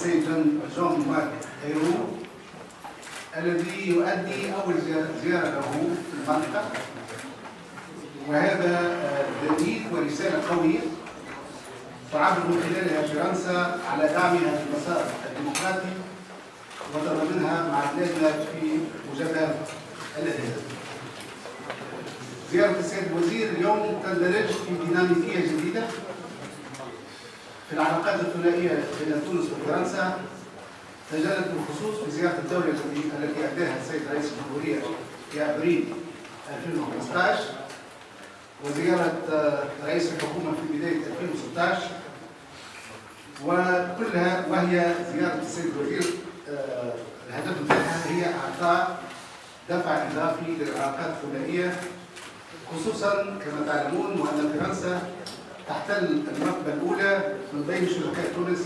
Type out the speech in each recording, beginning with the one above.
السيد جون مارك ايرو الذي يؤدي أول زيارة له في المنطقة، وهذا دليل ورسالة قوية تعبر من خلالها فرنسا على دعمها في المسار الديمقراطي وتضامنها مع بلادنا في مجابهة الإرهاب. زيارة السيد الوزير اليوم تندرج في ديناميكية جديدة في العلاقات الثنائية بين تونس وفرنسا، تجلت بالخصوص في زيارة الدولة التي أداها السيد رئيس الجمهورية في أبريل 2015 وزيارة رئيس الحكومة في بداية 2016، وكلها وهي زيارة السيد الوزير الهدف منها هي إعطاء دفع إضافي للعلاقات الثنائية، خصوصا كما تعلمون وأن فرنسا تحتل المرتبة الأولى من بين شركاء تونس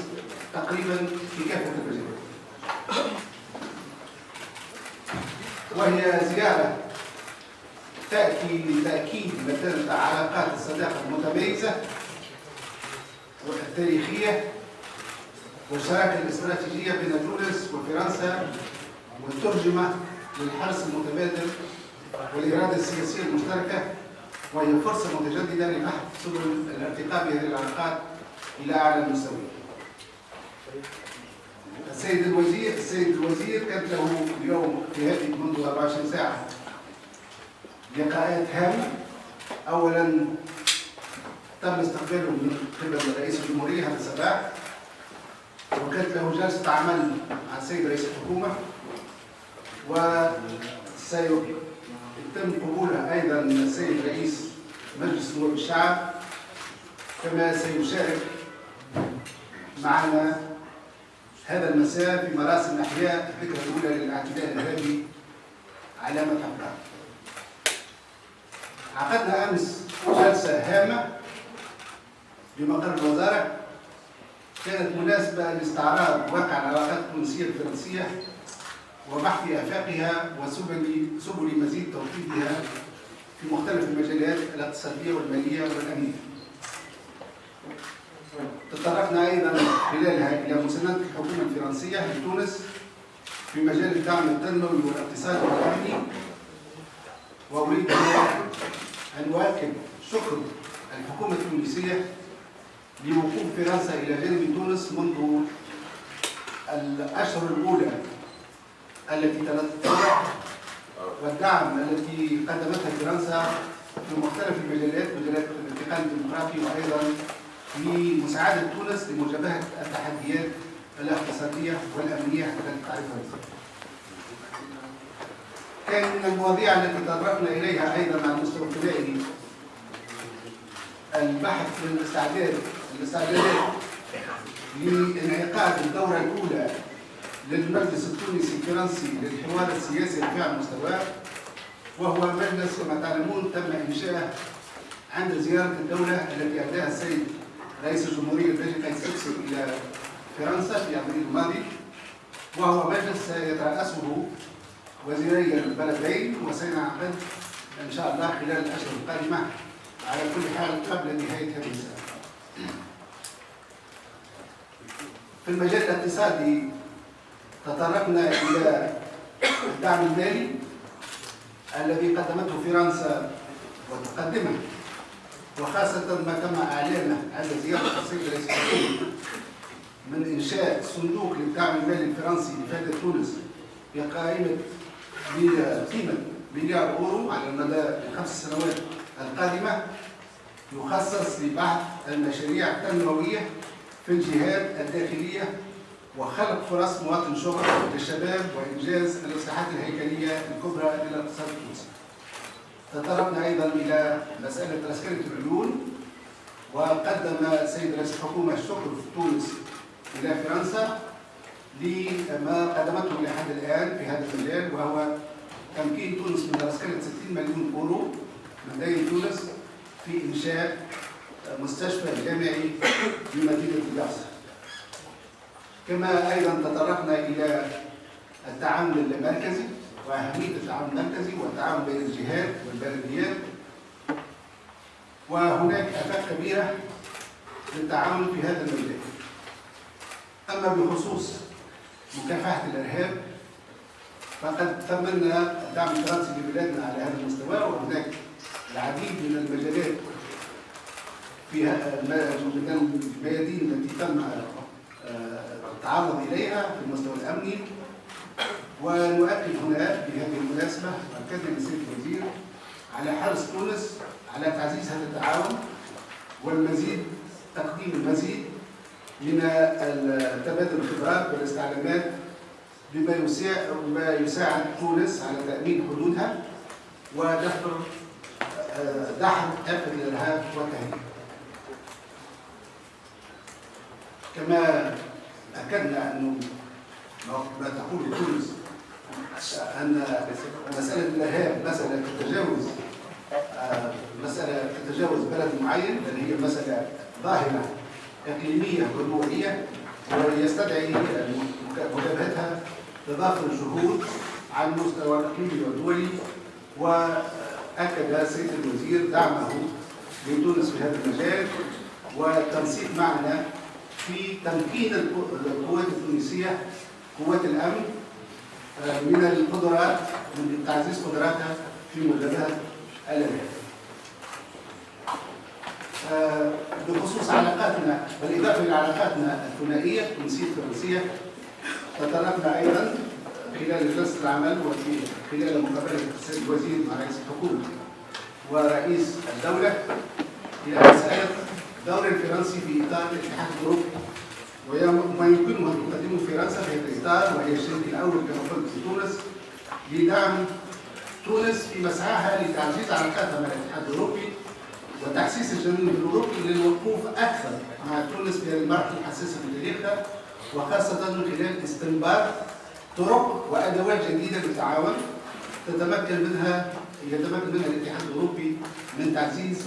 تقريبا في كافة المجالات. وهي زيارة تأتي لتأكيد متانة علاقات الصداقة المتميزة والتاريخية والشراكة الاستراتيجية بين تونس وفرنسا، والترجمة للحرص المتبادل والإرادة السياسية المشتركة، وهي فرصة متجددة لبحث سبل الارتقاء بهذه العلاقات إلى أعلى المستوى. السيد الوزير كانت له اليوم في هذه منذ 24 ساعة لقاءات هامة. أولا تم استقباله من قبل رئيس الجمهورية هذا الصباح، وكانت له جلسة عمل مع السيد رئيس الحكومة، وسيتم قبولها أيضا من السيد رئيس مجلس نواب الشعب، كما سيشارك معنا هذا المساء في مراسم إحياء الذكرى الأولى للاعتداء الإرهابي على متحف الأرض. عقدنا أمس جلسة هامة بمقر الوزارة كانت مناسبة لاستعراض واقع العلاقات التونسية الفرنسية وبحث آفاقها وسبل مزيد توطيدها في مختلف المجالات الاقتصادية والمالية والأمنية. تطرقنا أيضا خلالها إلى مساندة الحكومة الفرنسية لتونس في مجال الدعم التنموي والاقتصادي والأمني، وأريد أن أؤكد شكر الحكومة التونسية لوقوف فرنسا إلى جانب تونس منذ الأشهر الأولى التي تلقت، والدعم التي قدمتها فرنسا في مختلف المجالات، مجالات الانتقال الديمقراطي، وأيضا لمساعدة تونس لمواجهة التحديات الاقتصادية والأمنية التي تعرفها. كان من المواضيع التي تطرقنا إليها أيضا على المستوى الثنائي البحث في الاستعدادات لانعقاد الدورة الأولى للمجلس التونسي الفرنسي للحوار السياسي رفيع المستوى، وهو مجلس كما تعلمون تم إنشاؤه عند زيارة الدولة التي أداها السيد رئيس الجمهورية البلجيكي قيس سعيد إلى فرنسا في أبريل الماضي، وهو مجلس يترأسه وزيري البلدين، وسينعقد إن شاء الله خلال الأشهر القادمة على كل حال قبل نهاية هذه السنة. في المجال الاقتصادي تطرقنا إلى الدعم المالي الذي قدمته فرنسا وتقدمه، وخاصة ما تم إعلانه عند زيارة السيد رئيس الحكومة من إنشاء صندوق للدعم المالي الفرنسي لفائدة تونس بقيمة مليار أورو على مدى ال5 سنوات القادمة، يخصص لبحث المشاريع التنموية في الجهات الداخلية وخلق فرص مواطن شغل للشباب وإنجاز الإصلاحات الهيكلية الكبرى للاقتصاد التونسي. تطرقنا أيضا إلى مسألة تذكرة العيون، وقدم السيد رئيس الحكومة الشكر في تونس إلى فرنسا لما قدمته لحد الآن في هذا المجال، وهو تمكين تونس من تذكرة 60 مليون أورو من دين تونس في إنشاء مستشفى جامعي بمدينة الياصر. كما أيضا تطرقنا إلى التعاون المركزي وأهمية التعاون المركزي والتعاون بين الجهات والبلديات، وهناك آفاق كبيرة للتعاون في هذا المجال. أما بخصوص مكافحة الإرهاب فقد تمنى الدعم الفرنسي لبلادنا على هذا المستوى، وهناك العديد من المجالات فيها من الميادين التي تم التعرض إليها في المستوى الأمني. ونؤكد هنا بهذه المناسبة أكدنا للسيد الوزير على حرص تونس على تعزيز هذا التعاون والمزيد تقديم المزيد من تبادل الخبرات والاستعلامات بما يساعد تونس على تأمين حدودها ودحر آفة الإرهاب والتهريب. كما أكدنا أنه ما تقول تونس أن مسألة الإرهاب مسألة تتجاوز بلد معين، بل هي مسألة ظاهرة إقليمية ودولية، ويستدعي متابعتها تضافر الجهود على المستوى الإقليمي والدولي. وأكد السيد الوزير دعمه لتونس في هذا المجال والتنسيق معنا في تمكين القوات التونسية، قوات الأمن، من القدرات، من تعزيز قدراتها في مواجهة الإرهاب. بخصوص علاقاتنا، بالإضافة إلى علاقاتنا الثنائية التونسية الفرنسية، تطرقنا أيضا خلال جلسة العمل وخلال مقابلة السيد الوزير مع رئيس الحكومة ورئيس الدولة إلى مسألة دور الفرنسي في إطار الاتحاد الأوروبي وما يمكنه أن تقدمه فرنسا في هذا الإطار، وهي الشريك الأول كما قلت في تونس لدعم تونس في مسعاها لتعزيز علاقاتها مع الاتحاد الأوروبي وتحسيس الجنوب الأوروبي للوقوف أكثر مع تونس في هذه المرحلة الحساسة في تاريخها، وخاصة من خلال استنباط طرق وأدوات جديدة للتعاون يتمكن منها الاتحاد الأوروبي من تعزيز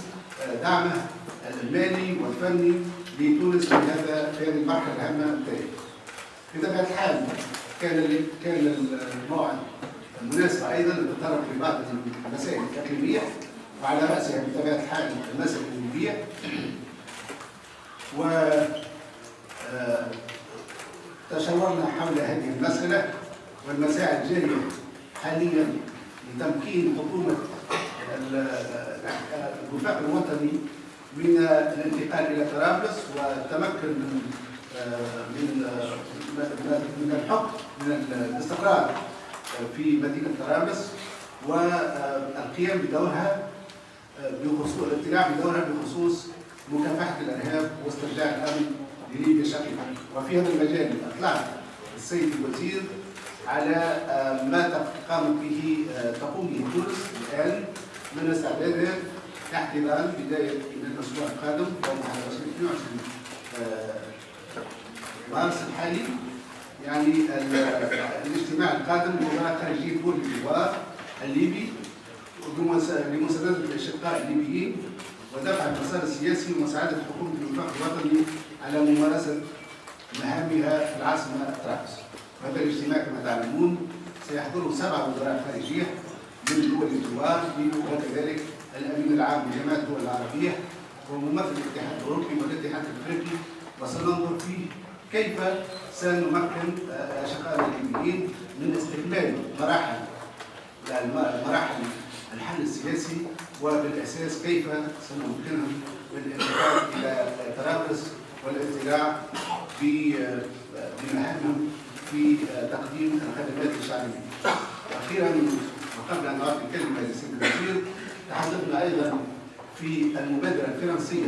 دعمه المالي والفني لتونس في هذه المرحلة الهامة التاريخية. بطبيعة الحال كان الموعد المناسب أيضا للتطرق لبعض المسائل الإقليمية، وعلى رأسها بطبيعة الحال المسألة الليبية. تشاورنا حول هذه المسألة والمساعي الجارية حاليا لتمكين حكومة الوفاق الوطني من الانتقال إلى طرابلس والتمكن من الحكم من الاستقرار في مدينة طرابلس والقيام بدورها بخصوص الابتلاع بدورها بخصوص مكافحة الإرهاب واسترجاع الأمن لليبيا شقيقة. وفي هذا المجال أطلع السيد الوزير على ما تقوم به تونس الآن من استعدادات احتضان بداية من الأسبوع القادم يوم 21 مارس الحالي، يعني الاجتماع القادم لوزراء خارجية كل الجوار الليبي لمساندة الأشقاء الليبيين ودفع المسار السياسي ومساعدة حكومة الوفاق الوطني على ممارسة مهامها في العاصمة طرابلس. وهذا الاجتماع كما تعلمون سيحضره 7 وزراء خارجية من دول الجوار وكذلك الأمين العام لجماعة الدول العربية وممثل الاتحاد الأوروبي والاتحاد الأفريقي، وسننظر فيه كيف سنمكن أشقائنا الليبيين من استكمال مراحل الحل السياسي، وبالأساس كيف سنمكنهم من الانتقال إلى طرابلس والاطلاع بمهامهم في تقديم الخدمات للشعبية. أخيرا وقبل أن أعطي الكلمة للسيد الوزير، تحدثنا أيضا في المبادرة الفرنسية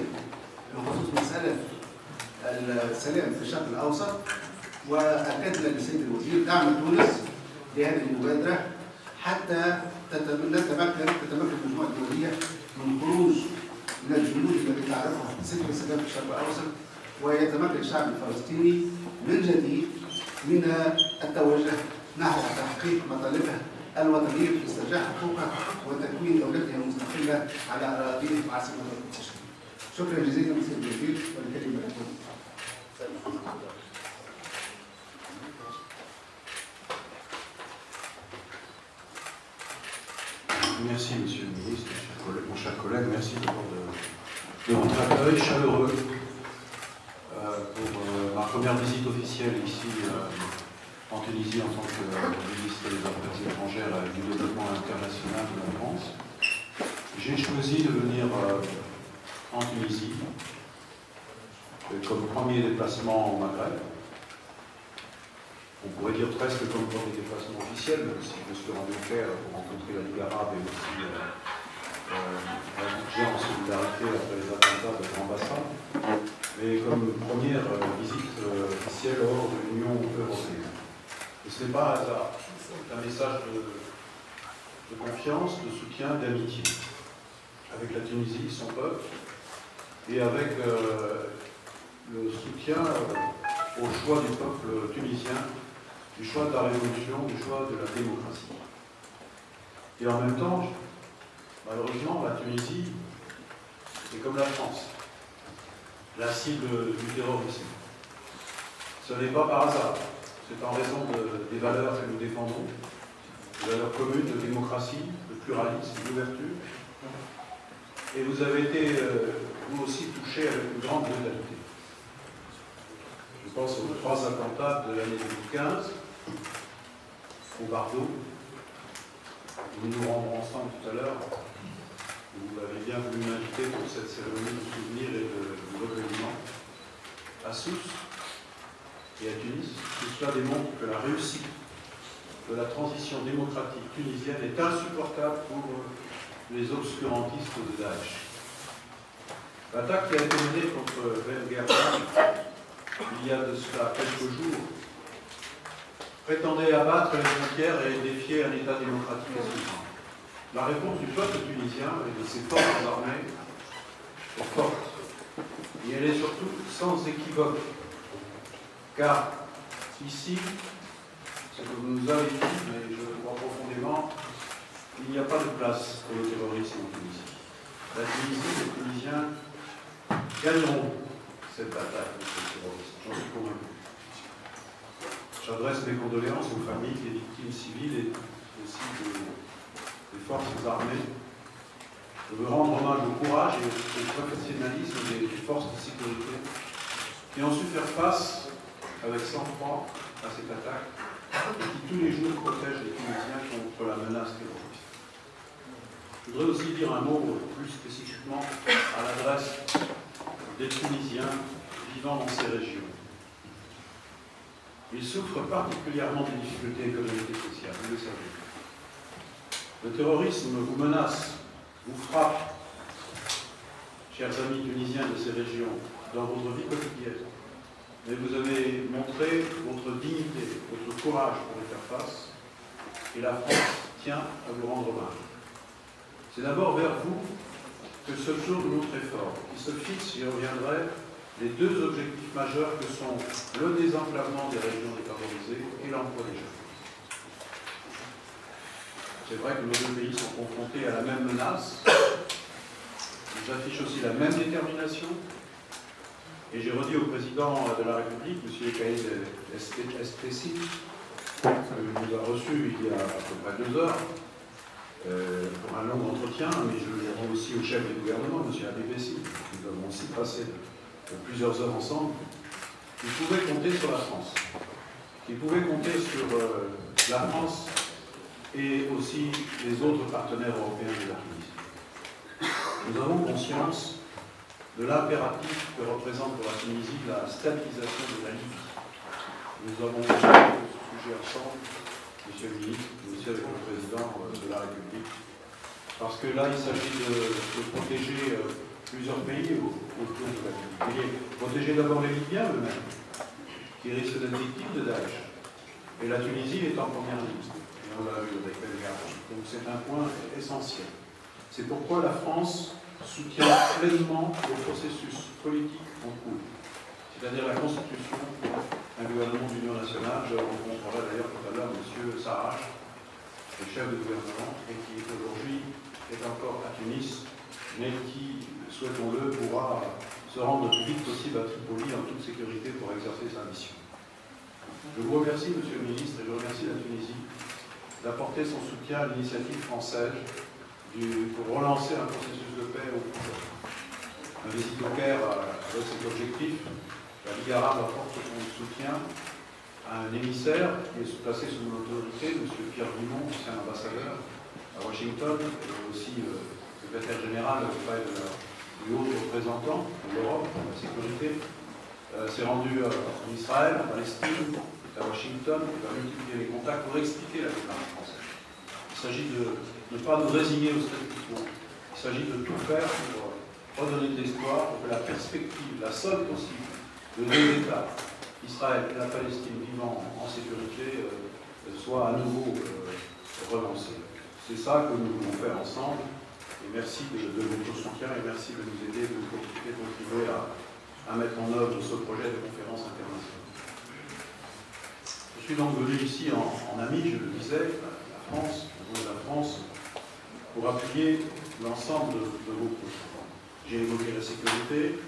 بخصوص مسألة السلام في الشرق الأوسط، وأكدنا للسيد الوزير دعم تونس لهذه المبادرة حتى تتمكن المجموعة الدولية من خروج من الجنود التي تعرفها سلم السلام في الشرق الأوسط، ويتمكن الشعب الفلسطيني من جديد من التوجه نحو تحقيق مطالبه الوطنية في استرجاع حقوقه وتكوين دولتها المستقلة على أراضيه وعاصمة التشكيل. شكرا جزيلا سيد الوزير والكلمة لكم. Merci, Monsieur le Ministre, mon cher collègue, merci de votre accueil chaleureux pour ma première première visite officielle ici en Tunisie en tant que ministre des Affaires étrangères et du développement international de la France. J'ai choisi de venir en Tunisie comme premier déplacement au Maghreb. On pourrait dire presque comme premier déplacement officiel, même si je me suis rendu au Caire pour rencontrer la Ligue arabe et aussi la en solidarité après les attentats de l'ambassade, mais comme première visite officielle hors de l'Union européenne. Et ce n'est pas un hasard, c'est un message de confiance, de soutien, d'amitié avec la Tunisie, son peuple, et avec le soutien au choix du peuple tunisien, du choix de la révolution, du choix de la démocratie. Et en même temps, malheureusement, la Tunisie est comme la France, la cible du terrorisme. Ce n'est pas par hasard, c'est en raison des valeurs que nous défendons, des valeurs communes de démocratie, de pluralisme, d'ouverture. Et vous avez été, vous aussi, touchés avec une grande brutalité. Je pense aux 3 attentats de l'année 2015, au Bardo. Nous nous rendrons ensemble tout à l'heure. Vous avez bien voulu m'inviter pour cette cérémonie de souvenir et de recueillement à Sousse et à Tunis. Tout cela démontre que la réussite de la transition démocratique tunisienne est insupportable pour les obscurantistes de Daesh. L'attaque qui a été menée contre Ben Gherdan il y a de cela quelques jours prétendait abattre les frontières et défier un État démocratique et souverain. La réponse du peuple tunisien et de ses forces armées est forte. Et elle est surtout sans équivoque. Car ici, ce que vous nous avez dit, mais je le crois profondément, il n'y a pas de place pour le terrorisme en Tunisie. La Tunisie, les Tunisiens gagneront cette bataille contre le terrorisme, j'en suis convaincu. J'adresse mes condoléances aux familles des victimes civiles et aussi des forces armées. Je veux rendre hommage au courage et au professionnalisme des forces de sécurité qui ont su faire face avec sang-froid à cette attaque et qui tous les jours protègent les Tunisiens contre la menace terroriste. Je voudrais aussi dire un mot plus spécifiquement à l'adresse des Tunisiens vivant dans ces régions. Ils souffrent particulièrement des difficultés économiques et sociales, vous le savez. Le terrorisme vous menace, vous frappe, chers amis tunisiens de ces régions, dans votre vie quotidienne. Mais vous avez montré votre dignité, votre courage pour y faire face, et la France tient à vous rendre hommage. C'est d'abord vers vous que se tourne notre effort, qui se fixe, j'y reviendrai, les 2 objectifs majeurs que sont le désenclavement des régions défavorisées et l'emploi des jeunes. C'est vrai que nos 2 pays sont confrontés à la même menace, ils affichent aussi la même détermination, et j'ai redit au président de la République, M. Kaïd Espessi, qui nous a reçus il y a à peu près 2 heures, pour un long entretien, mais je le dis aussi au chef du gouvernement, M. Abébessi, nous avons aussi passé plusieurs heures ensemble, qui pouvaient compter sur la France, qui pouvaient compter sur la France et aussi les autres partenaires européens de la Tunisie. Nous avons conscience de l'impératif que représente pour la Tunisie la stabilisation de la Libye. Nous avons discuté de ce sujet ensemble, Monsieur le ministre, mais aussi avec le président de la République, parce que là, il s'agit de protéger plusieurs pays autour de la Libye. Protéger d'abord les Libyens eux-mêmes, qui risquent d'être victimes de Daesh. Et la Tunisie est en première ligne. Et on l'a vu avec Ben Gherdan. Donc c'est un point essentiel. C'est pourquoi la France soutient pleinement le processus politique en cours, c'est-à-dire la constitution d'un gouvernement d'union nationale. Je rencontrerai d'ailleurs tout à l'heure M. Sarraj, le chef de gouvernement, et qui aujourd'hui est encore à Tunis, mais qui, souhaitons-le, pourra se rendre le plus vite possible à Tripoli en toute sécurité pour exercer sa mission. Je vous remercie, Monsieur le ministre, et je remercie la Tunisie d'apporter son soutien à l'initiative française pour relancer un processus de paix au Proche. Ma visite au Caire avec cet objectif, la La Ligue arabe apporte son soutien à un émissaire qui est placé sous mon autorité, M. Pierre Dumont, ancien ambassadeur à Washington, et aussi secrétaire général auprès du haut représentant de l'Europe pour la sécurité, s'est rendu en Israël, en Palestine, à Washington, il va multiplier les contacts pour expliquer la démarche française. Il s'agit de ne pas nous résigner au statu quo. Il s'agit de tout faire pour redonner de l'espoir pour que la perspective, la seule possible, de deux États, Israël et la Palestine vivant en sécurité, soit à nouveau relancée. C'est ça que nous voulons faire ensemble. Et merci de votre soutien et merci de nous aider, de nous contribuer à mettre en œuvre ce projet de conférence internationale. Je suis donc venu ici en ami, je le disais, la France, le nom de la France, pour appuyer l'ensemble de vos projets. J'ai évoqué la sécurité,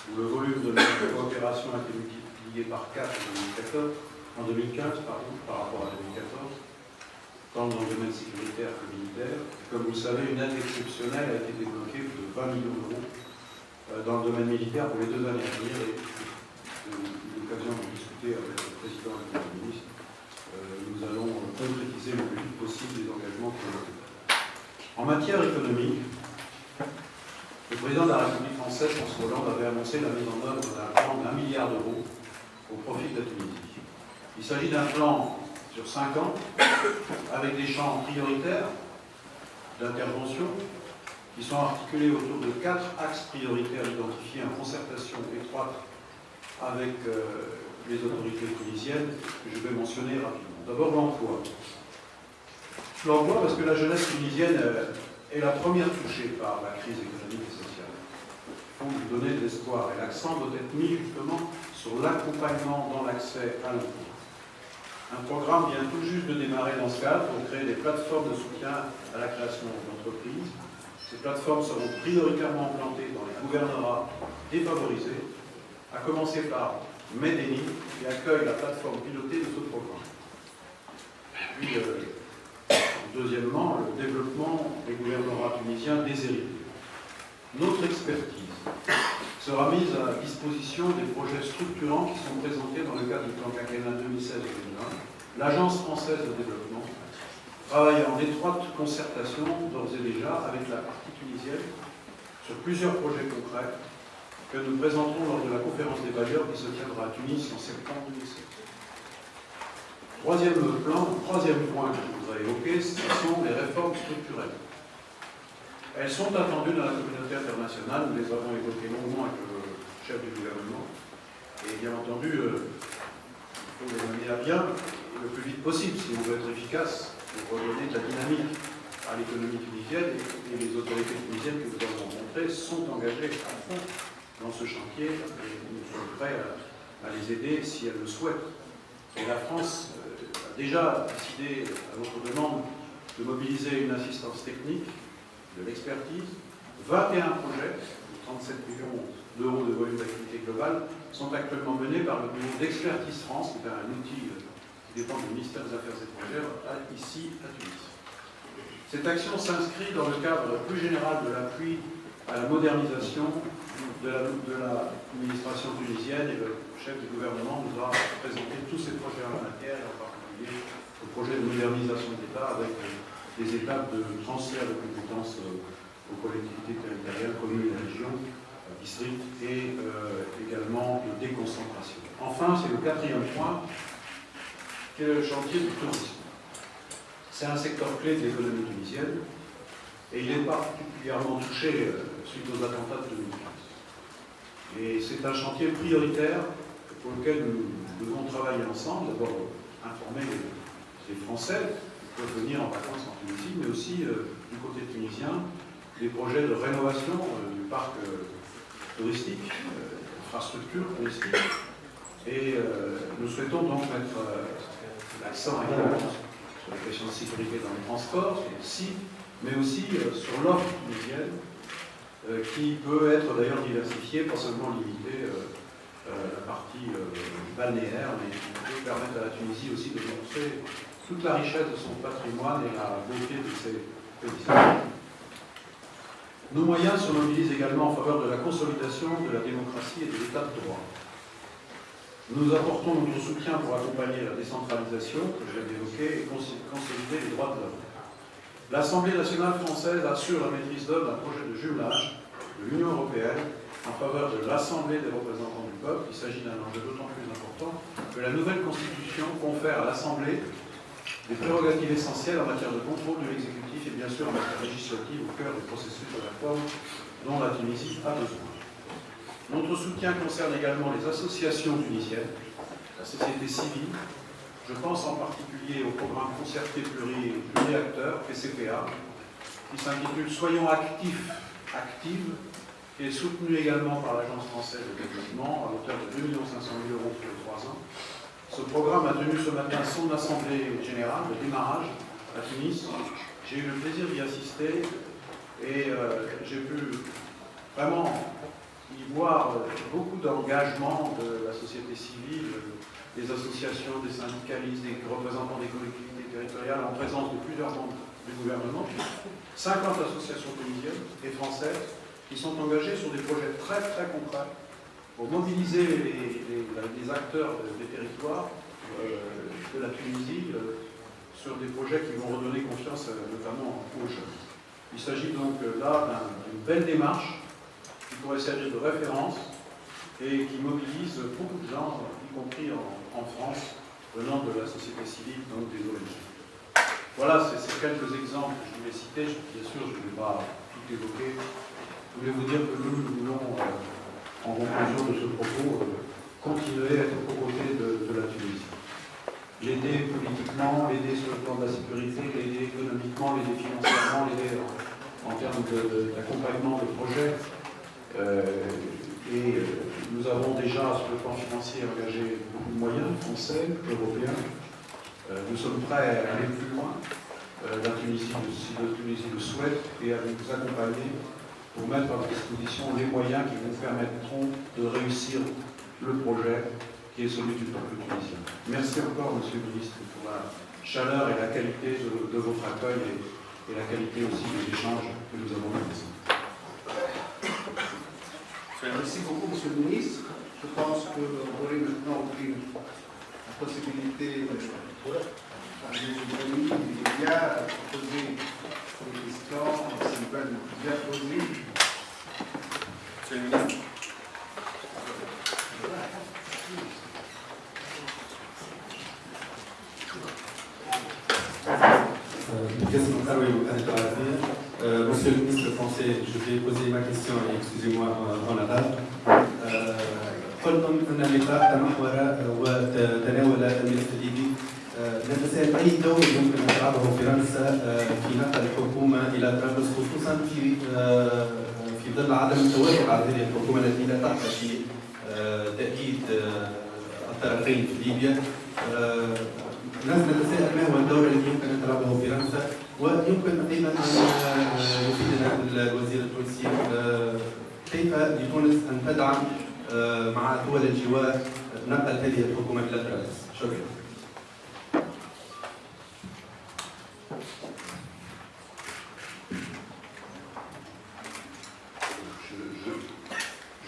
où le volume de notre coopération a été multiplié par 4 en 2015, par rapport à 2014, tant dans le domaine sécuritaire que militaire. Comme vous le savez, une aide exceptionnelle a été débloquée de 20 millions d'euros dans le domaine militaire pour les 2 années à venir. Et j'ai eu l'occasion de discuter avec le président et le Premier ministre. Nous allons concrétiser le plus vite possible les engagements que nous avons. En matière économique, le président de la République française, François Hollande, avait annoncé la mise en œuvre d'un plan d'1 milliard d'euros au profit de la Tunisie. Il s'agit d'un plan sur 5 ans, avec des champs prioritaires d'intervention qui sont articulés autour de 4 axes prioritaires identifiés en concertation étroite avec les autorités tunisiennes, que je vais mentionner rapidement. D'abord l'emploi. L'emploi parce que la jeunesse tunisienne est la première touchée par la crise économique et sociale. Il faut lui donner de l'espoir et l'accent doit être mis justement sur l'accompagnement dans l'accès à l'emploi. Un programme vient tout juste de démarrer dans ce cadre pour créer des plateformes de soutien à la création d'entreprises. Ces plateformes seront prioritairement implantées dans les gouvernorats défavorisés, à commencer par Medeni, qui accueille la plateforme pilotée de ce programme. Puis, deuxièmement, le développement des gouvernorats tunisiens déshérités. Notre expertise sera mise à disposition des projets structurants qui sont présentés dans le cadre du plan quinquennal 2016-2020. L'Agence française de développement travaille en étroite concertation d'ores et déjà avec la partie tunisienne sur plusieurs projets concrets que nous présenterons lors de la conférence des bailleurs qui se tiendra à Tunis en septembre 2016. Troisième point que je voudrais évoquer, ce sont les réformes structurelles. Elles sont attendues dans la communauté internationale, nous les avons évoquées longuement avec le chef du gouvernement, et bien entendu, il faut les mener à bien le plus vite possible si on veut être efficace pour redonner de la dynamique à l'économie tunisienne, et les autorités tunisiennes que nous avons rencontrées sont engagées à fond dans ce chantier, et nous sommes prêts à les aider si elles le souhaitent. Et la France a déjà décidé, à votre demande, de mobiliser une assistance technique, de l'expertise. 21 projets de 37 millions d'euros de volume d'activité globale sont actuellement menés par le bureau d'Expertise France, qui est un outil qui dépend du ministère des Affaires étrangères, ici à Tunis. Cette action s'inscrit dans le cadre plus général de l'appui à la modernisation de l'administration tunisienne, et le chef du gouvernement nous a présenté tous ces projets en la matière, et en particulier le projet de modernisation de l'État avec des étapes de transfert de compétences aux collectivités territoriales, communes et régions, districts, et également de déconcentration. Enfin, c'est le 4e point, qui est le chantier du tourisme. C'est un secteur clé de l'économie tunisienne, et il est particulièrement touché suite aux attentats de 2015. Et c'est un chantier prioritaire pour lequel nous devons travailler ensemble, d'abord informer les Français qui peuvent venir en vacances en Tunisie, mais aussi du côté tunisien, des projets de rénovation du parc touristique, infrastructure touristique. Et nous souhaitons donc mettre l'accent également sur les questions de sécurité dans les transports, sur le site, mais aussi sur l'offre tunisienne, qui peut être d'ailleurs diversifiée, pas seulement limitée à la partie balnéaire, mais qui peut permettre à la Tunisie aussi de montrer toute la richesse de son patrimoine et la beauté de ses paysages. Nos moyens se mobilisent également en faveur de la consolidation de la démocratie et de l'état de droit. Nous apportons notre soutien pour accompagner la décentralisation, que je viens d'évoquer, et consolider les droits de l'homme. L'Assemblée nationale française assure la maîtrise d'œuvre d'un projet de jumelage de l'Union européenne en faveur de l'Assemblée des représentants du peuple. Il s'agit d'un enjeu d'autant plus important que la nouvelle Constitution confère à l'Assemblée des prérogatives essentielles en matière de contrôle de l'exécutif et bien sûr en matière législative au cœur du processus de réforme dont la Tunisie a besoin. Notre soutien concerne également les associations tunisiennes, la société civile. Je pense en particulier au programme concerté pluriacteur, PCPA, qui s'intitule Soyons actifs, actives, qui est soutenu également par l'Agence française de développement à hauteur de 2 500 000 € sur les 3 ans. Ce programme a tenu ce matin son assemblée générale de démarrage à Tunis. J'ai eu le plaisir d'y assister et j'ai pu vraiment y voir beaucoup d'engagement de la société civile, des associations, des syndicalistes, des représentants des collectivités territoriales en présence de plusieurs membres du gouvernement, 50 associations tunisiennes et françaises qui sont engagées sur des projets très très concrets pour mobiliser les acteurs des territoires de la Tunisie sur des projets qui vont redonner confiance notamment aux jeunes. Il s'agit donc là d'une belle démarche qui pourrait servir de référence et qui mobilise beaucoup de gens, y compris en France, venant de la société civile, donc des ONG. Voilà, c'est quelques exemples que je voulais citer. Bien sûr, je ne vais pas tout évoquer. Je voulais vous dire que nous voulons, en conclusion de ce propos, continuer à être aux côtés de la Tunisie. L'aider politiquement, l'aider sur le plan de la sécurité, l'aider économiquement, l'aider financièrement, l'aider en termes d'accompagnement de projets. Nous avons déjà, sur le plan financier, engagé beaucoup de moyens français, européens. Nous sommes prêts à aller plus loin. La Tunisie, si la Tunisie le souhaite, et à nous accompagner pour mettre à disposition les moyens qui nous permettront de réussir le projet qui est celui du peuple tunisien. Merci encore, Monsieur le Ministre, pour la chaleur et la qualité de votre accueil et la qualité aussi des échanges que nous avons eus. Merci beaucoup, Monsieur le Ministre. Je pense que vous aurez maintenant la possibilité de parler aux amis, des médias, de poser des questions, s'ils veulent bien poser. Monsieur le Ministre. Monsieur le ministre français, je vais poser ma question et excusez-moi en arabe. قلتم أن اللقاء تمحور وتناول الملف الليبي. نتساءل أي دور يمكن أن تلعبه فرنسا في نقل الحكومة إلى طرابلس خصوصا في ظل عدم التوافق على هذه الحكومة التي لا تحظى في تأكيد الطرفين في ليبيا. نتساءل ما هو الدور الذي يمكن أن تلعبه فرنسا ويمكن أيضا أن يفيدنا الوزير التونسي كيف لتونس أن تدعم مع دول الجوار نقل هذه الحكومة إلى طرابلس. شكرا.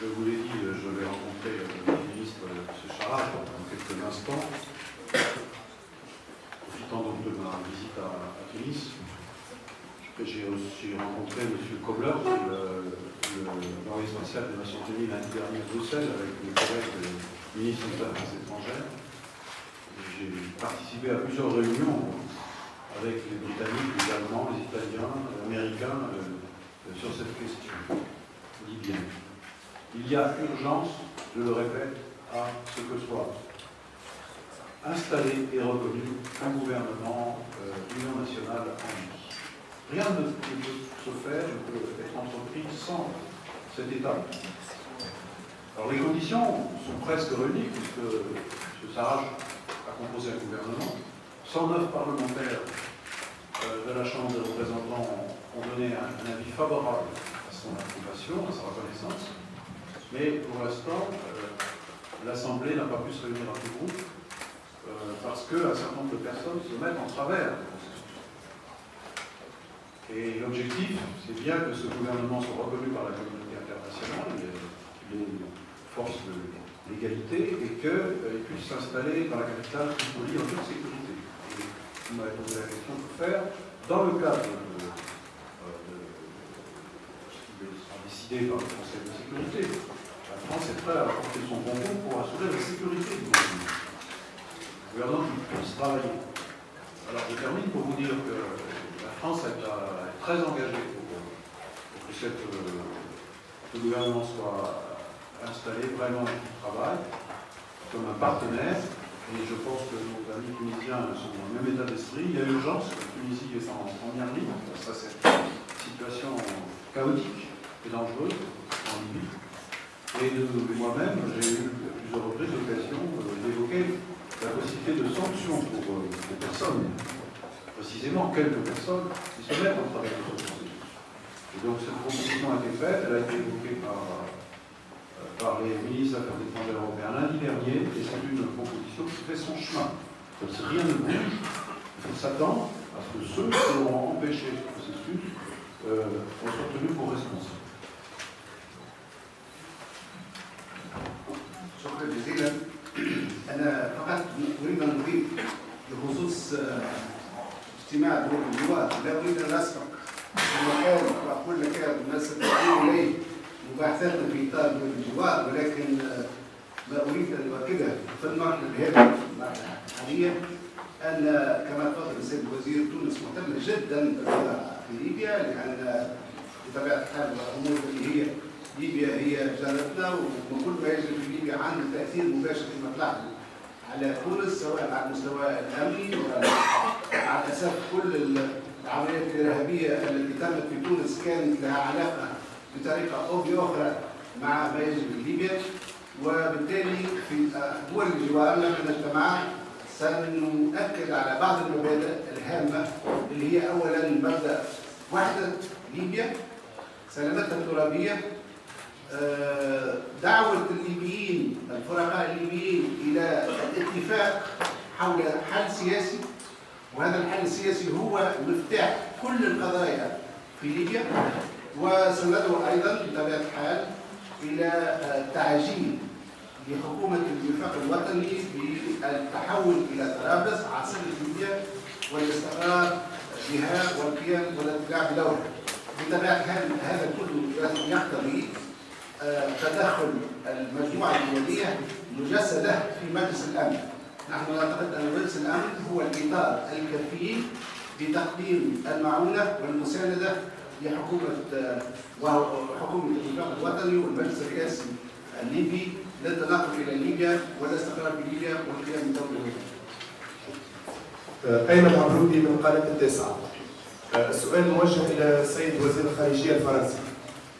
Je vous l'ai dit, je vais rencontrer le ministre M. Charras dans quelques instants. Profitant donc de ma visite à Tunis, j'ai aussi rencontré M. Kobler, l'envoyé spécial des Nations Unies lundi dernier à Bruxelles, avec mes collègues ministres des Affaires étrangères. J'ai participé à plusieurs réunions avec les Britanniques, les Allemands, les Italiens, les Américains sur cette question libyenne. Il y a urgence, je le répète, à ce que soit installé et reconnu un gouvernement d'union nationale en Libye. Rien ne peut se faire, ne peut être entrepris sans cet État. Alors les conditions sont presque réunies, puisque M. Sarraj a composé un gouvernement. 109 parlementaires de la Chambre des représentants ont donné un avis favorable à son approbation, à sa reconnaissance. Mais pour l'instant, l'Assemblée n'a pas pu se réunir à tout groupe parce qu'un certain nombre de personnes se mettent en travers. Et l'objectif, c'est bien que ce gouvernement soit reconnu par la communauté internationale, les forces l'égalité et qu'ils puissent s'installer dans la capitale Tripoli en toute sécurité. Et vous m'avez posé la question de faire, dans le cadre de ce qui sera décidé par le Conseil de sécurité. La France est prête à apporter son concours pour assurer la sécurité du gouvernement. Le gouvernement qui puisse travailler. Alors je termine pour vous dire que la France est très engagée pour que ce gouvernement soit installé vraiment et qui travaille comme un partenaire. Et je pense que nos amis tunisiens sont dans le même état d'esprit. Il y a urgence, la Tunisie est en première ligne face à cette situation chaotique et dangereuse en Libye. Et moi-même, j'ai eu plusieurs reprises l'occasion d'évoquer la possibilité de sanctions pour des personnes, précisément quelques personnes, qui se mettent en travers de ce processus. Et donc cette proposition a été faite, elle a été évoquée par les ministres des Affaires étrangères européens lundi dernier, et c'est une proposition qui fait son chemin. Donc si rien ne bouge, il faut s'attendre à ce que ceux qui auront empêché ce processus soient tenus pour responsables. شكرا جزيلا. أنا فقط أريد أن أضيف بخصوص اجتماع دول الجوار، لا أريد أن أسبق المكان وأقول لك ما ستكون إليه مباحثاتنا في إطار دول الجوار، ولكن ما أريد أن أؤكده في المرحلة هذه حاليا أن كما تفضل السيد الوزير تونس مهتمة جدا بالوضع في ليبيا، لأن بطبيعة الحال الأمور اللي هي ليبيا هي جارتنا، وكل ما يجري في ليبيا عنده تأثير مباشر في مطلعه على تونس، سواء على المستوى الأمني وعلى أساس كل العمليات الإرهابية التي تمت في تونس كانت لها علاقة بطريقة أو بأخرى مع ما يجري في ليبيا. وبالتالي في دول الجوار لما نجتمع سنؤكد على بعض المبادئ الهامة اللي هي أولا مبدأ وحدة ليبيا، سلامتها الترابية، دعوة الليبيين الفرقاء الليبيين إلى الاتفاق حول حل سياسي، وهذا الحل السياسي هو مفتاح كل القضايا في ليبيا. وسندعو أيضا بطبيعة الحال إلى تعجيل لحكومة الوفاق الوطني بالتحول إلى طرابلس عاصمة ليبيا والاستقرار بها والقيام والاتباع بدورها. بطبيعة الحال هذا كله يقتضي تدخل المجموعة الدولية مجسدة في مجلس الأمن. نحن نعتقد أن مجلس الأمن هو الإطار الكفيل بتقديم المعونة والمساندة لحكومة الوفاق الوطني والمجلس الرئاسي الليبي للتنقل إلى ليبيا والاستقرار في ليبيا والقيام بدورها. أيمن عبرودي من قناة التاسعة. السؤال موجه إلى السيد وزير الخارجية الفرنسي.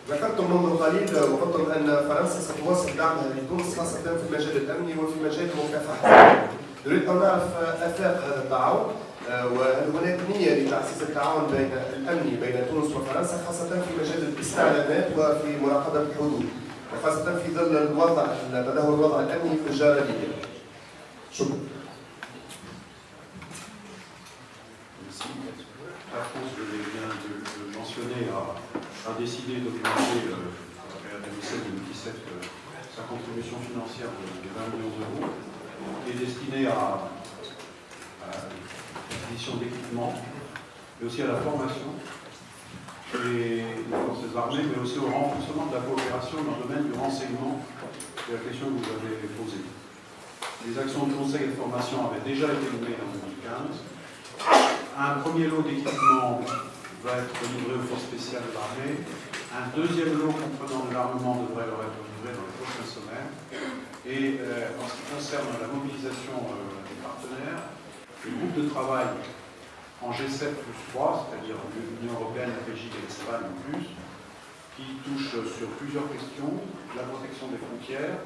ذكرتم منذ قليل وقلتم أن فرنسا ستواصل دعمها لتونس خاصة في المجال الأمني وفي مجال مكافحة. نريد أن نعرف آفاق هذا التعاون، وهل هناك نية لتعزيز التعاون الأمني بين تونس وفرنسا خاصة في مجال الاستعلامات وفي مراقبة الحدود، وخاصة في ظل تدهور الوضع الأمني في الجارة ليبيا. شكرا. La France, je viens de le mentionner, a décidé d'augmenter la période 2017 sa contribution financière de 20 millions d'euros, qui est destinée à l'acquisition d'équipements, mais aussi à la formation des forces armées, mais aussi au renforcement de la coopération dans le domaine du renseignement. C'est la question que vous avez posée. Les actions de conseil et de formation avaient déjà été menées en 2015. Un premier lot d'équipements va être livré aux forces spéciales de l'armée. Un deuxième lot comprenant de l'armement devrait leur être livré dans les prochaines semaines. Et en ce qui concerne la mobilisation des partenaires, le groupe de travail en G7+3, c'est-à-dire l'Union européenne, la Belgique et l'Espagne en plus, qui touche sur plusieurs questions: la protection des frontières,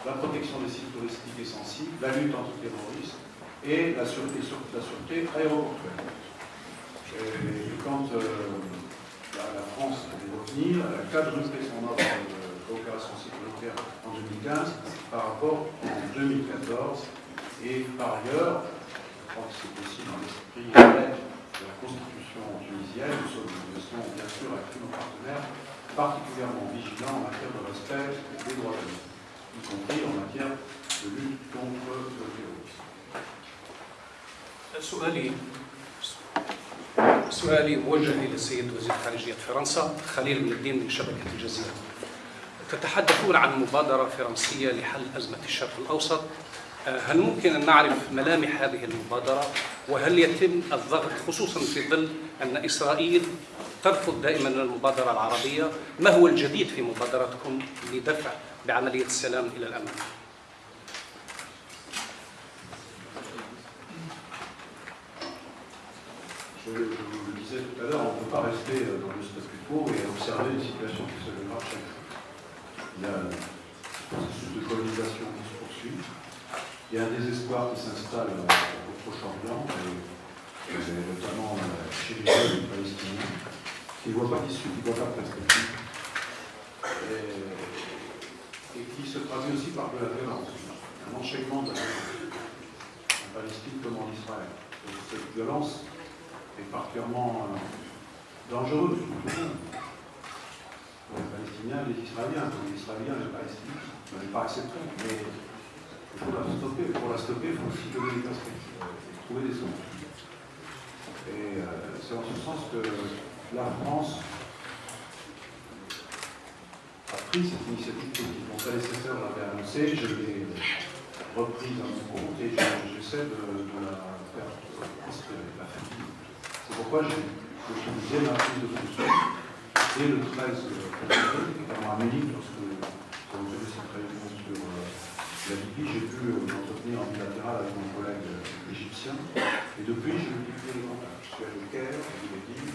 la protection des sites touristiques et sensibles, la lutte antiterroriste et la sûreté aéroportuaire. Et quand la France devait revenir, elle a quadruplé son offre de coopération sécuritaire en 2015 par rapport en 2014. Et par ailleurs, je crois que c'est aussi dans l'esprit de la Constitution tunisienne, nous sommes bien sûr avec tous nos partenaires particulièrement vigilants en matière de respect des droits de l'homme. y compris en matière de lutte contre le terrorisme. سؤالي موجه للسيد وزير خارجية فرنسا خليل من الدين من شبكة الجزيرة. تتحدثون عن مبادرة فرنسية لحل أزمة الشرق الأوسط. هل ممكن أن نعرف ملامح هذه المبادرة؟ وهل يتم الضغط خصوصا في ظل أن إسرائيل ترفض دائما المبادرة العربية؟ ما هو الجديد في مبادرتكم لدفع بعملية السلام إلى الأمام؟ Je vous le disais tout à l'heure, on ne peut pas rester dans le statu quo et observer une situation qui se dégrade chaque jour. Il y a un processus de colonisation qui se poursuit, il y a un désespoir qui s'installe au Proche-Orient, et notamment chez les jeunes palestiniens, qui ne voient pas d'issue, qui ne voient pas de perspective, et qui se traduit aussi par de la violence, un enchaînement de la violence, en Palestine comme en Israël. Et cette violence est particulièrement dangereuse pour les Palestiniens et les Israéliens. Pour les Israéliens et les Palestiniens, on n'est pas acceptable, mais il faut la stopper. Pour la stopper, il faut aussi donner des perspectives, trouver des solutions. Et c'est en ce sens que la France a pris cette initiative politique. Donc, la nécessaire l'avait annoncé, je l'ai reprise à mon compte et j'essaie de la faire prospérer, de la faire vivre. C'est pourquoi j'ai utilisé ma prise de fonction et le 13 février, également à Munich, lorsque nous avons tenu cette réunion sur la Libye, j'ai pu m'entretenir en bilatéral avec mon collègue égyptien. Et depuis, je multiplie les contacts. Je suis allé au Caire, je vous l'ai dit.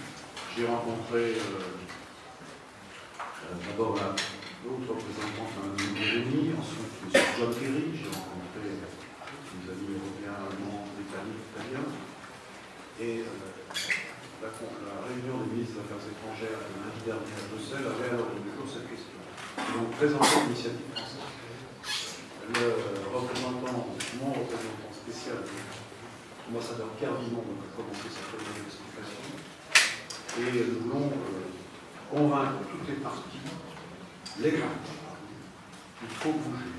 J'ai rencontré d'abord l'autre représentant de Jérémy, ensuite M. John Kerry, j'ai rencontré mes amis européens, allemands, britanniques, italiens. Et la réunion des ministres des Affaires étrangères de lundi dernier à Bruxelles avait à l'ordre du jour cette question. Donc, présenter l'initiative française. Le représentant, mon représentant spécial, l'ambassadeur Cardinal, a commencé sa première explication. Et nous voulons convaincre toutes les parties, les parties, qu'il faut bouger.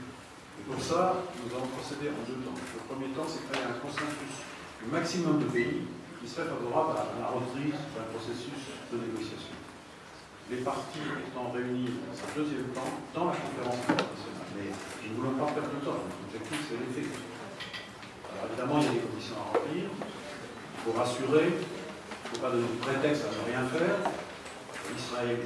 Et pour ça, nous allons procéder en deux temps. Le premier temps, c'est créer un consensus du maximum de pays qui serait favorable à la reprise d'un processus de négociation. Les parties étant réunies dans un deuxième temps dans la conférence internationale. Mais nous ne voulons pas perdre de temps. Notre objectif, c'est l'effet. Alors évidemment, il y a des conditions à remplir. Il faut rassurer. Il ne faut pas donner de prétexte à ne rien faire. Israël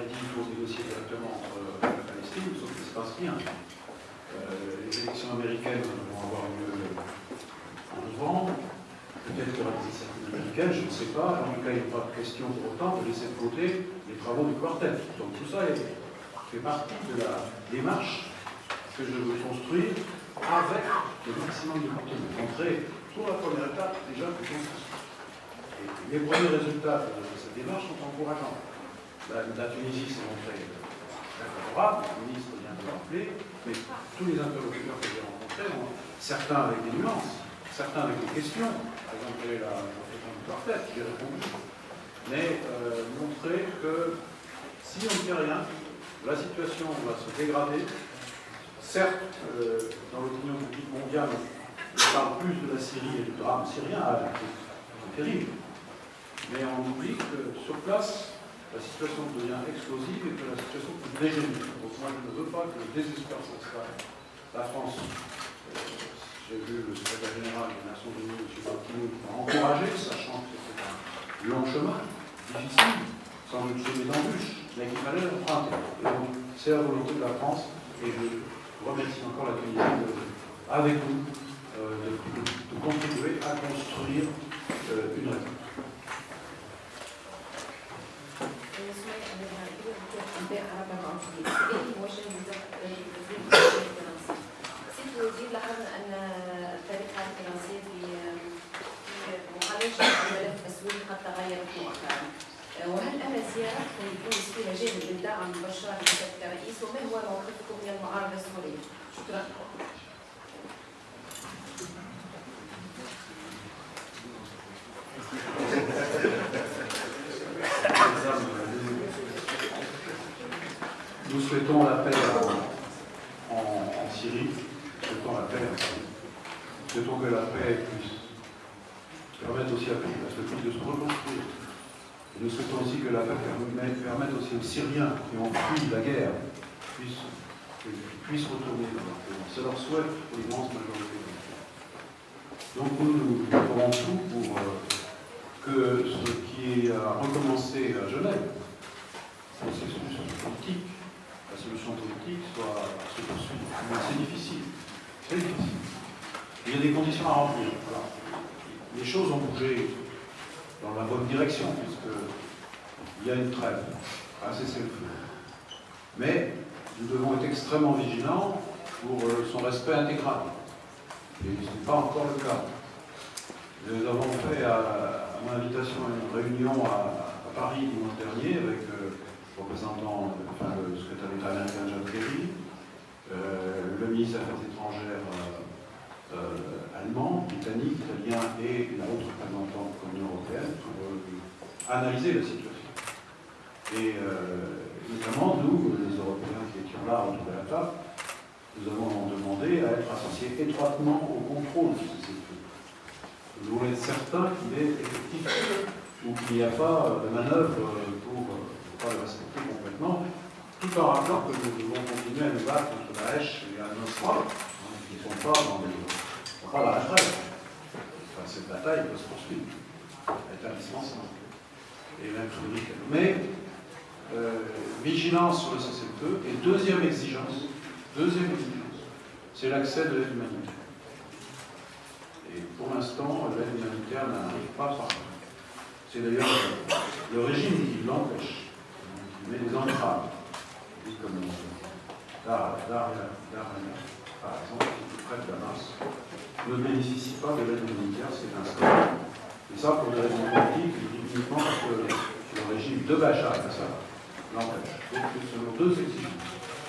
dit qu'il faut négocier directement entre la Palestine, sauf qu'il ne se passe rien. Les élections américaines vont avoir lieu en novembre. Peut-être qu'il y aura des initiatives américaines, je ne sais pas. En tout cas, il n'est pas question pour autant de laisser de côté les travaux du quartet. Donc tout ça fait partie de la démarche que je veux construire avec le maximum de partenaires. Montrer pour la première étape déjà que consensus. Et les premiers résultats de cette démarche sont encourageants. La Tunisie s'est montrée favorable, le ministre vient de le rappeler, mais tous les interlocuteurs que j'ai rencontrés, certains avec des nuances, certains avec des questions, par exemple, quelle est la profession du quartet, j'ai répondu, mais montrer que si on ne fait rien, la situation va se dégrader. Certes, dans l'opinion publique mondiale, on parle plus de la Syrie et du drame syrien, c'est terrible, mais on oublie que sur place, la situation devient explosive et que la situation peut dégénérer. Donc moi, je ne veux pas que le désespoir s'installe. La France, j'ai vu le secrétaire général des Nations Unies, M. Ban Ki-moon, qui m'a encouragé, sachant que c'était un long chemin, difficile, sans doute semé d'embûches, mais qu'il fallait l'emprunter. Et donc, c'est la volonté de la France, et je remercie encore la Tunisie avec vous de contribuer à construire une réponse. لاحظنا ان الطريقه الفرنسيه في معالجه الملف السوري قد تغيرت مؤخرا، وهل ان الزياره يكون فيها جانب من دعم بشار الاسد كرئيس، وما هو موقفكم من المعارضه السوريه؟ شكرا. Nous souhaitons la paix en permette aussi à ce pays de se reconstruire. Et nous souhaitons aussi que la paix permette aussi aux Syriens qui ont fui la guerre puissent retourner dans leur pays. C'est leur souhait pour l'immense majorité. Donc nous ferons tout pour que ce qui a recommencé à Genève, le processus politique, la solution politique, se poursuive. Mais c'est difficile. C'est difficile. Il y a des conditions à remplir. Voilà. Les choses ont bougé dans la bonne direction, puisqu'il y a une trêve, un cessez-le-feu. Mais nous devons être extrêmement vigilants pour son respect intégral. Et ce n'est pas encore le cas. Nous avons fait, à mon invitation, une réunion à Paris dimanche dernier avec le secrétaire d'État américain John Kerry, le ministre des Affaires étrangères allemand, britannique, italien et la haute représentante de l'Union européenne pour analyser la situation. Et notamment, nous, les Européens qui étions là autour de la table, nous avons demandé à être associés étroitement au contrôle de ce cessez-le-feu. Nous voulons être certains qu'il est effectif ou qu'il n'y a pas de manœuvre pour ne pas le respecter complètement, tout en rappelant que nous devons continuer à nous battre contre Daesh et à Nosra, qui ne sont pas dans la trêve. Enfin, cette bataille peut se poursuivre. Elle est indispensable. Et même chronique. Mais vigilance sur le cessez-le-feu. Et deuxième exigence, c'est l'accès de l'aide humanitaire. Et pour l'instant, l'aide humanitaire n'arrive pas par là. C'est d'ailleurs le régime qui l'empêche. Il met des entraves. Comme Daria, par exemple, qui est près de Damas, ne bénéficie pas de l'aide humanitaire, c'est un scandale. Et ça, pour des raisons politiques, uniquement parce que le régime de Bachar al-Assad l'empêche. Donc, ce sont deux exigences.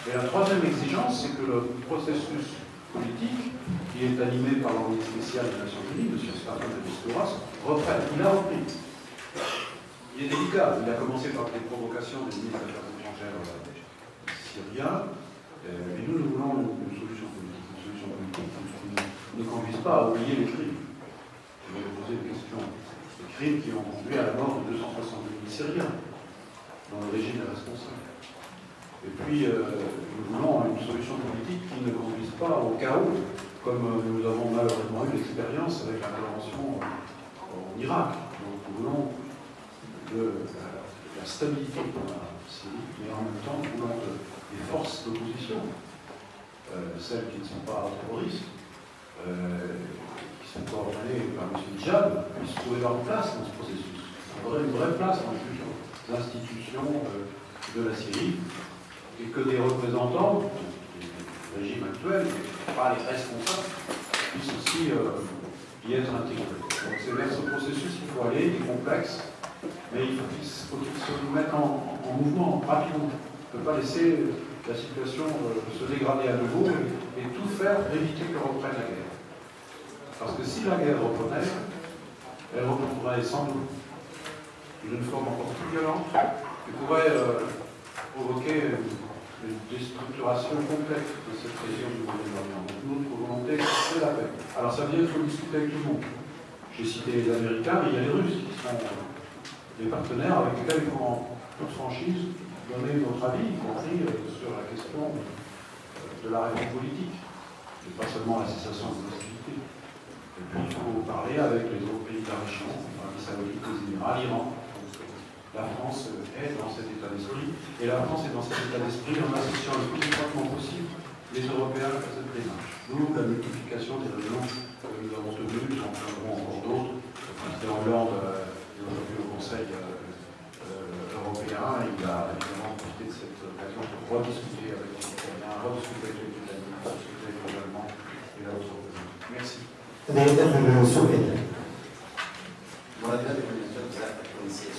Et la troisième exigence, c'est que le processus politique, qui est animé par l'envoyé spécial des Nations Unies, M. Staffan de Mistura, reprenne. Il a repris. Il est délicat. Il a commencé par des provocations des ministres des Affaires étrangères syriens. Et nous voulons une solution politique. Une solution politique qui ne conduise pas à oublier les crimes. Je vais vous poser une question. Les crimes qui ont conduit à la mort de 270 000 Syriens, dont le régime est responsable. Et puis, nous voulons une solution politique qui ne conduise pas au chaos, comme nous avons malheureusement eu l'expérience avec l'intervention en Irak. Donc, nous voulons de la stabilité dans la Syrie, mais en même temps, nous voulons des forces d'opposition, celles qui ne sont pas terroristes, qui sont coordonnées par M. Djab, puissent trouver leur place dans ce processus. Il faudrait une vraie place dans les institutions de la Syrie, et que des représentants du régime actuel, pas les responsables, puissent aussi y être intégrés. Donc c'est vers ce processus qu'il faut aller, il est complexe, mais il faut se mettre en mouvement rapidement. On ne peut pas laisser la situation se dégrader à nouveau et tout faire pour éviter que reprenne la guerre. Parce que si la guerre reprenait, elle reprendrait sans doute d'une forme encore plus violente, qui pourrait provoquer une déstructuration complète de cette région du Moyen-Orient. Donc notre volonté, c'est la paix. Alors ça veut dire qu'il faut discuter avec tout le monde. J'ai cité les Américains, mais il y a les Russes qui sont des partenaires avec lesquels il faut en toute franchise donner notre avis, y compris sur la question de la réforme politique, et pas seulement la cessation de l'hostilité. Et puis il faut parler avec les autres pays de la région, l'Arabie Saoudite, les Émirats, l'Iran. La France est dans cet état d'esprit, et la France est dans cet état d'esprit en associant le plus étroitement possible les Européens à cette démarche. Nous, la multiplication des réunions que nous avons tenues, nous en prendrons encore d'autres. Le président Hollande est aujourd'hui au Conseil européen, il a évidemment profité de cette occasion pour rediscuter avec les Européens, rediscuter avec les Britanniques, rediscuter avec les Allemands et la haute représentante. Merci. موجه للسيد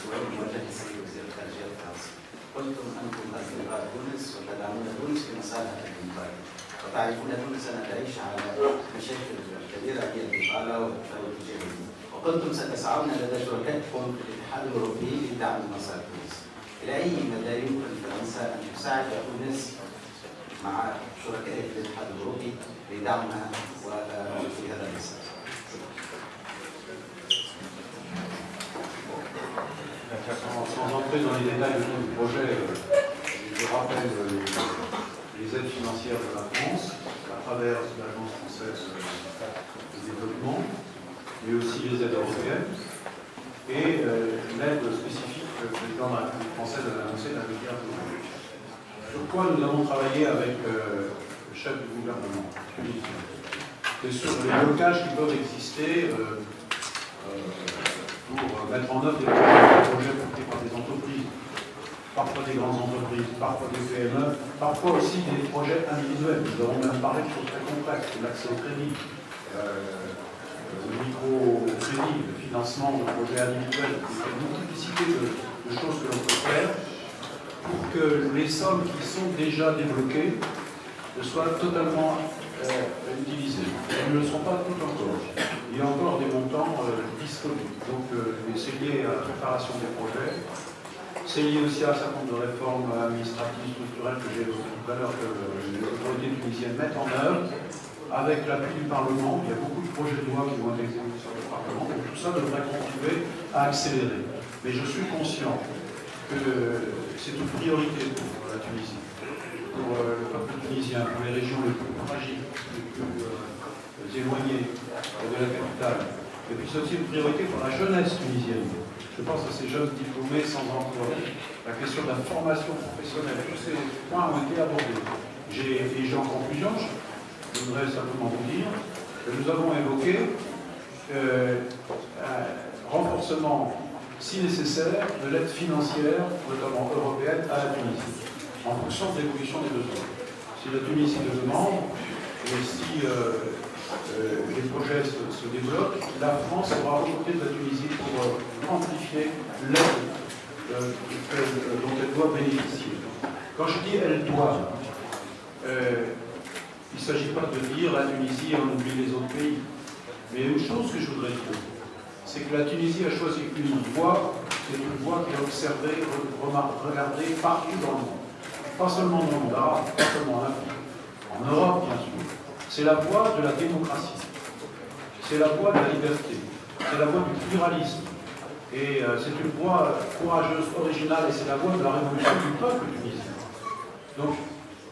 وزير الخارجيه الفرنسي. قلتم انكم اصدقاء تونس وتدعمون تونس في مصالح الديمقراطيه، وتعرفون تونس ان تعيش على مشاكل كبيره هي البطاله والتفاوت الجنسي، وقلتم ستسعون لدى شركائكم في الاتحاد الاوروبي لدعم مسار تونس. الى اي مدى يمكن فرنسا ان تساعد تونس مع شركائها في الاتحاد الاوروبي لدعمها في هذا المسار؟ rentrer dans les détails de tout le projet, je rappelle les aides financières de la France à travers l'Agence française de développement, mais aussi les aides européennes et l'aide spécifique que le président de la République française a annoncé d'un milliard d'euros. Sur quoi nous avons travaillé avec le chef du gouvernement tunisien. Et sur les blocages qui peuvent exister pour mettre en œuvre des projets portés par des entreprises, parfois des grandes entreprises, parfois des PME, parfois aussi des projets individuels. Nous avons même parlé de choses très complexes, l'accès au crédit, le microcrédit, le financement de projets individuels, une multiplicité de choses que l'on peut faire pour que les sommes qui sont déjà débloquées soient totalement utilisées. Elles ne le sont pas toutes encore. Il y a encore des montants disponibles. Donc c'est lié à la préparation des projets. C'est lié aussi à un certain nombre de réformes administratives, structurelles que j'ai évoquées tout à l'heure, que les autorités tunisiennes mettent en œuvre, avec l'appui du Parlement. Il y a beaucoup de projets de loi qui vont être exécutés sur le Parlement. Donc tout ça devrait contribuer à accélérer. Mais je suis conscient que c'est une priorité pour la Tunisie, pour le peuple tunisien, pour les régions les plus fragiles, les plus éloignées de la capitale. Et puis c'est aussi une priorité pour la jeunesse tunisienne. Je pense à ces jeunes diplômés sans emploi, la question de la formation professionnelle, tous ces points ont été abordés. Et en conclusion, je voudrais simplement vous dire que nous avons évoqué un renforcement, si nécessaire, de l'aide financière, notamment européenne, à la Tunisie, en fonction de l'évolution des besoins. Si la Tunisie le demande, et si les projets se développent, la France sera aux côtés de la Tunisie pour amplifier l'aide dont elle doit bénéficier. Quand je dis elle doit, il ne s'agit pas de dire la Tunisie et on oublie les autres pays. Mais une chose que je voudrais dire, c'est que la Tunisie a choisi une voie, c'est une voie qui est observée, regardée partout dans le monde. Pas seulement dans le monde arabe, pas seulement en Afrique, en Europe bien sûr. C'est la voie de la démocratie, c'est la voie de la liberté, c'est la voie du pluralisme. Et c'est une voie courageuse, originale, et c'est la voie de la révolution du peuple tunisien. Donc,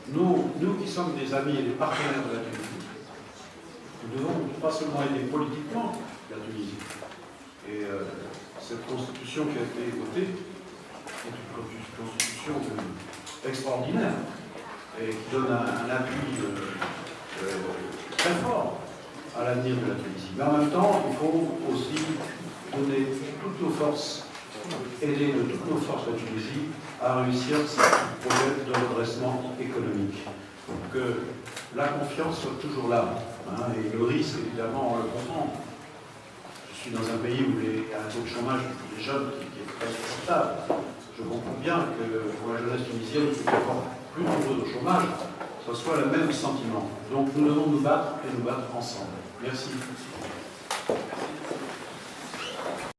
nous qui sommes des amis et des partenaires de la Tunisie, nous devons pas seulement aider politiquement la Tunisie. Et cette constitution qui a été votée est une constitution extraordinaire et qui donne un appui très fort à l'avenir de la Tunisie. Mais en même temps, il faut aussi donner toutes nos forces, aider de toutes nos forces la Tunisie à réussir ce projet de redressement économique. Pour que la confiance soit toujours là. Hein, et le risque, évidemment, on le comprend. Je suis dans un pays où il y a un taux de chômage des jeunes qui est très supportable. Je comprends bien que pour la jeunesse tunisienne, qui est encore plus nombreux au chômage, ce soit le même sentiment. Donc nous devons nous battre et nous battre ensemble. Merci.